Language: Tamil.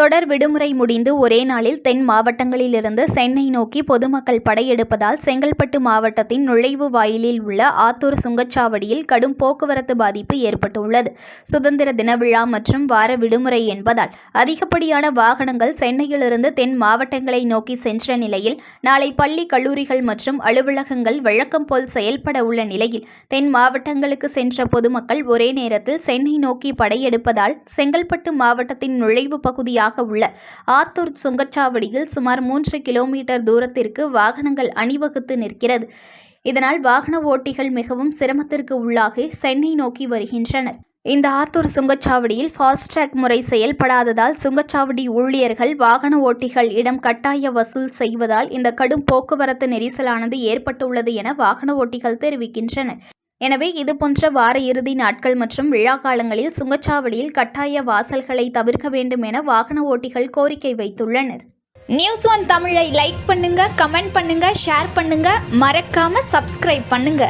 தொடர் விடுமுறை முடிந்து ஒரே நாளில் தென் மாவட்டங்களிலிருந்து சென்னை நோக்கி பொதுமக்கள் படையெடுப்பதால் செங்கல்பட்டு மாவட்டத்தின் நுழைவு வாயிலில் உள்ள ஆத்தூர் சுங்கச்சாவடியில் கடும் போக்குவரத்து பாதிப்பு ஏற்பட்டுள்ளது. சுதந்திர தின விழா மற்றும் வார விடுமுறை என்பதால் அதிகப்படியான வாகனங்கள் சென்னையிலிருந்து தென் மாவட்டங்களை நோக்கி சென்ற நிலையில் நாளை பள்ளி, கல்லூரிகள் மற்றும் அலுவலகங்கள் வழக்கம் போல் செயல்பட உள்ள நிலையில் தென் மாவட்டங்களுக்கு சென்ற பொதுமக்கள் ஒரே நேரத்தில் சென்னை நோக்கி படையெடுப்பதால் செங்கல்பட்டு மாவட்டத்தின் நுழைவு பகுதியாக உள்ள ஆத்தூர் சுங்கச்சாவடியில் சுமார் 3 கிலோமீட்டர் தூரத்திற்கு வாகனங்கள் அணிவகுத்து நிற்கிறது. இதனால் வாகன ஓட்டிகள் மிகவும் சிரமத்திற்கு உள்ளாகி சென்னை நோக்கி வருகின்றனர். இந்த ஆத்தூர் சுங்கச்சாவடியில் ஃபாஸ்ட்ராக் முறை செயல்படாததால் சுங்கச்சாவடி ஊழியர்கள் வாகன ஓட்டிகள் இடம் கட்டாய வசூல் செய்வதால் இந்த கடும் போக்குவரத்து நெரிசலானது ஏற்பட்டுள்ளது என வாகன ஓட்டிகள் தெரிவிக்கின்றனர். எனவே இதுபோன்ற வார இறுதி நாட்கள் மற்றும் விழா காலங்களில் சுங்கச்சாவடியில் கட்டாய வாசல்களை தவிர்க்க வேண்டும் என வாகன ஓட்டிகள் கோரிக்கை வைத்துள்ளனர். News1 தமிழை லைக் பண்ணுங்க, கமெண்ட் பண்ணுங்க, ஷேர் பண்ணுங்க, மறக்காம சப்ஸ்கிரைப் பண்ணுங்க.